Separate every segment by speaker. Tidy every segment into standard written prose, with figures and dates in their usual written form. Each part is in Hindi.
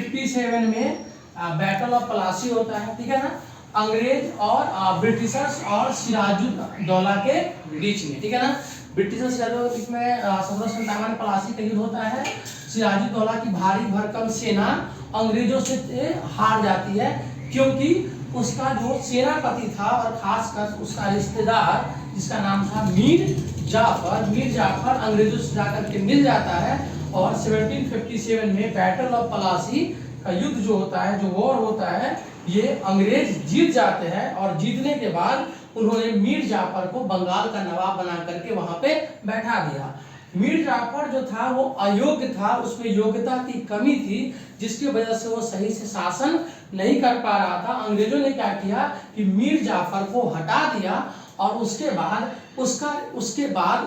Speaker 1: 1757 में बैटल ऑफ प्लासी होता है, ठीक है ना, अंग्रेज और ब्रिटिशर्स और सिराजुद्दौला के बीच में, ठीक है ना। ब्रिटिशर्स सिराजुद्दौला के बीच में 1757 प्लासी का युद्ध होता है। सिराजुद्दौला की भारी भरकम सेना अंग्रेजों से हार जाती है, क्योंकि उसका जो सेनापति था और खासकर उसका रिश्तेदार जिसका नाम था मीर जाफर अंग्रेजों से जाकर के मिल जाता है और 1757 में बैटल ऑफ प्लासी का युद्ध जो होता है, जो वॉर होता है, ये अंग्रेज जीत जाते हैं और जीतने के बाद उन्होंने मीर जाफर को बंगाल का नवाब बना करके वहां पे बैठा दिया। मीर जाफर जो था वो अयोग्य था, उसमें योग्यता की कमी थी, जिसकी वजह से वो सही से शासन नहीं कर पा रहा था। अंग्रेजों ने क्या किया कि मीर जाफर को हटा दिया और उसके बाद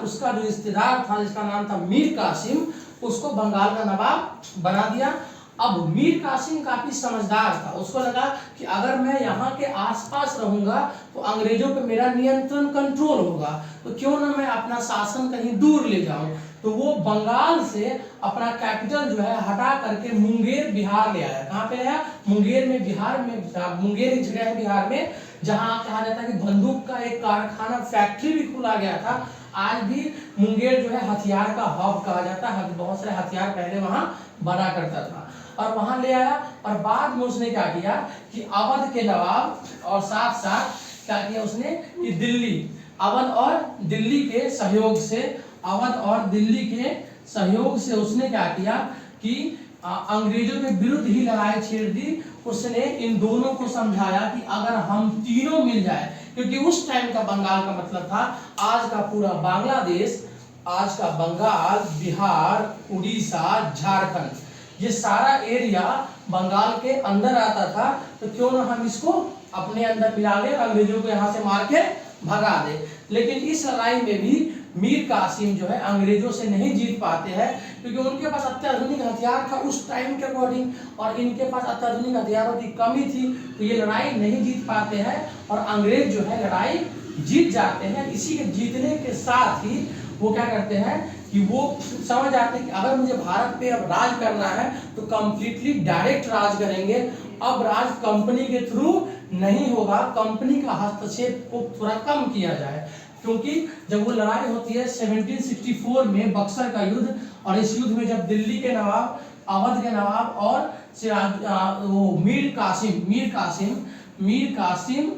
Speaker 1: उसका जो रिश्तेदार था जिसका नाम था मीर कासिम, उसको बंगाल का नवाब बना दिया। अब मीर कासिम काफी समझदार था, उसको लगा कि अगर मैं यहाँ के आसपास रहूंगा तो अंग्रेजों पे मेरा नियंत्रण कंट्रोल होगा, तो क्यों ना मैं अपना शासन कहीं दूर ले जाऊं। तो वो बंगाल से अपना कैपिटल जो है हटा करके मुंगेर बिहार ले आया। कहाँ पे आया? मुंगेर में, बिहार में। मुंगेर एक जगह है बिहार में जहाँ कहा जाता है कि बंदूक का एक कारखाना, फैक्ट्री भी खोला गया था। आज भी मुंगेर जो है हथियार का हब कहा जाता है, बहुत सारे हथियार पहले वहां बना करता था और वहां ले आया। और बाद में उसने क्या किया कि अवध के नवाब और साथ साथ क्या किया उसने कि अवध और दिल्ली के सहयोग से उसने क्या किया कि अंग्रेजों के विरुद्ध ही लड़ाई छेड़ दी। उसने इन दोनों को समझाया कि अगर हम तीनों मिल जाए, क्योंकि उस टाइम का बंगाल का मतलब था आज का पूरा बांग्लादेश, आज का बंगाल, बिहार, उड़ीसा, झारखंड, ये सारा एरिया बंगाल के अंदर आता था। तो क्यों ना हम इसको अपने अंदर मिला ले, अंग्रेजों को यहाँ से मार के भगा दे। लेकिन इस लड़ाई में भी मीर कासिम जो है अंग्रेजों से नहीं जीत पाते हैं, क्योंकि उनके पास अत्याधुनिक हथियार था उस टाइम के अकॉर्डिंग और इनके पास अत्याधुनिक हथियारों की कमी थी। तो ये लड़ाई नहीं जीत पाते हैं और अंग्रेज जो है लड़ाई जीत जाते हैं। इसी के जीतने के साथ ही वो क्या करते हैं कि वो समझ आते हैं कि अगर मुझे भारत पे अब राज करना है तो कंप्लीटली डायरेक्ट राज करेंगे। अब राज कंपनी के थ्रू नहीं होगा, कंपनी का हस्तक्षेप को थोड़ा कम किया जाए। क्योंकि जब वो लड़ाई होती है 1764 में बक्सर का युद्ध, और इस युद्ध में जब दिल्ली के नवाब, अवध के नवाब और मीर कासिम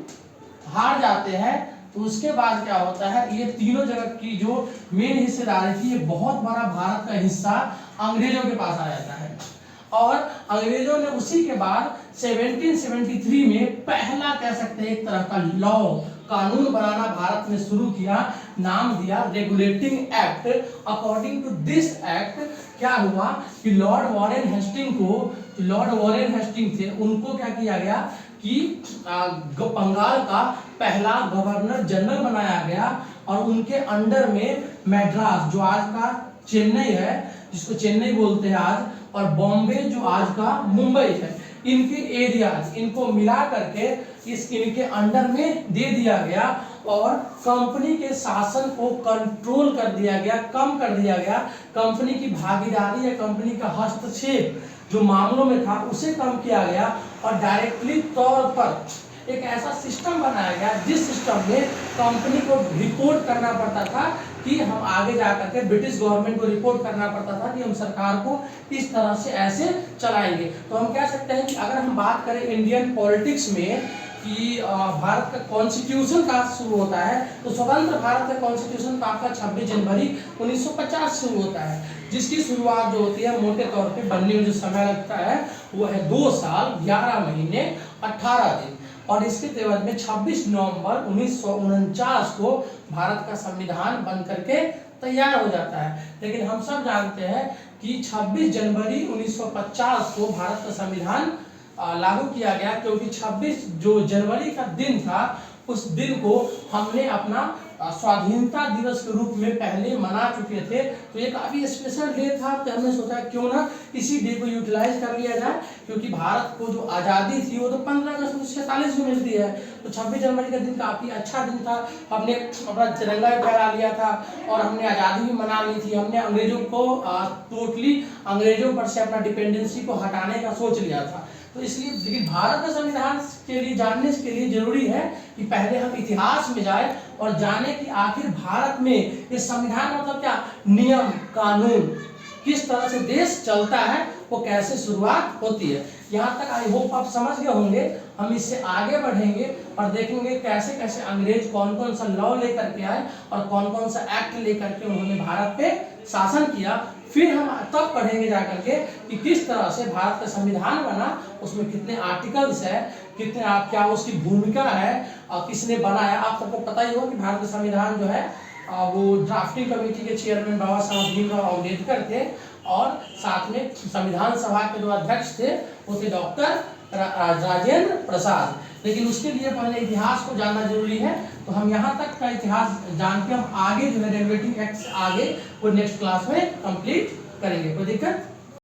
Speaker 1: हार जाते हैं, तो उसके बाद क्या होता है, ये तीनों जगह की जो मेन हिस्सेदारी थी, ये बहुत बड़ा भारत का हिस्सा अंग्रेजों के पास आ जाता है। और अंग्रेजों ने उसी के बाद 1773 में पहला कह सकते हैं एक तरह का लॉ, कानून बनाना भारत में शुरू किया, नाम दिया regulating act. According to this act क्या हुआ कि लॉर्ड वॉरेन हेस्टिंग थे, उनको क्या किया गया कि बंगाल का पहला गवर्नर जनरल बनाया गया और उनके अंडर में मैड्रास, जो आज का चेन्नई है, जिसको चेन्नई बोलते हैं आज, और बॉम्बे जो आज का मुंबई है, इनके एरियाज, इनको मिला करके इनके अंडर में दे दिया गया और कंपनी के शासन को कंट्रोल कर दिया गया, कम कर दिया गया। कंपनी की भागीदारी या कंपनी का हस्तक्षेप जो मामलों में था उसे कम किया गया और डायरेक्टली तौर पर एक ऐसा सिस्टम बनाया गया जिस सिस्टम में कंपनी को रिपोर्ट करना पड़ता था कि हम आगे जाकर के ब्रिटिश गवर्नमेंट को रिपोर्ट करना पड़ता था कि हम सरकार को इस तरह से ऐसे चलाएंगे। तो हम कह सकते हैं कि अगर हम बात करें इंडियन पॉलिटिक्स में कि भारत का कॉन्स्टिट्यूशन कहाँ शुरू होता है, तो स्वतंत्र भारत का कॉन्स्टिट्यूशन तो आपका 26 जनवरी 1950 शुरू होता है, जिसकी शुरुआत जो होती है मोटे तौर पे बनने में जो समय लगता है वो है 2 साल 11 महीने 18 दिन। और इसके तेवज में 26 नवंबर 1949 को भारत का संविधान बन करके तैयार हो जाता है। लेकिन हम सब जानते हैं कि 26 जनवरी 1950 को भारत का संविधान लागू किया गया, क्योंकि 26 जो जनवरी का दिन था उस दिन को हमने अपना स्वाधीनता दिवस के रूप में पहले मना चुके थे। तो ये काफी स्पेशल डे था, तो हमने सोचा क्यों ना इसी डे को यूटिलाइज कर लिया जाए, क्योंकि भारत को जो आज़ादी थी वो तो 15 अगस्त 1947 को मिलती है। तो 26 जनवरी का दिन काफ़ी अच्छा दिन था। हमने अपना तिरंगा भी फहरा लिया था और हमने आज़ादी भी मना ली थी। हमने अंग्रेजों को टोटली अंग्रेजों पर से अपना डिपेंडेंसी को हटाने का सोच लिया था। तो इसलिए लेकिन भारत का संविधान के लिए जानने के लिए जरूरी है कि पहले हम इतिहास में जाए और जाने कि आखिर भारत में ये संविधान मतलब क्या, नियम कानून, किस तरह से देश चलता है, वो कैसे शुरुआत होती है। यहाँ तक आई होप आप समझ गए होंगे। हम इससे आगे बढ़ेंगे और देखेंगे कैसे कैसे अंग्रेज कौन कौन सा लॉ लेकर के आए और कौन कौन सा एक्ट लेकर के उन्होंने भारत पे शासन किया। फिर हम तब पढ़ेंगे जाकर के कि किस तरह से भारत का संविधान बना, उसमें कितने आर्टिकल्स है, कितने क्या उसकी भूमिका है और किसने बनाया। आप सबको पता ही हो कि भारत का संविधान जो है वो ड्राफ्टिंग कमेटी के चेयरमैन बाबा साहब भीमराव अम्बेडकर थे और साथ में संविधान सभा के जो अध्यक्ष थे वो थे डॉक्टर राजेंद्र प्रसाद। लेकिन उसके लिए पहले इतिहास को जानना जरूरी है। तो हम यहाँ तक का इतिहास जान के हम आगे जो है रेगुलेटिंग एक्ट आगे वो नेक्स्ट क्लास में कंप्लीट करेंगे। कोई दिक्कत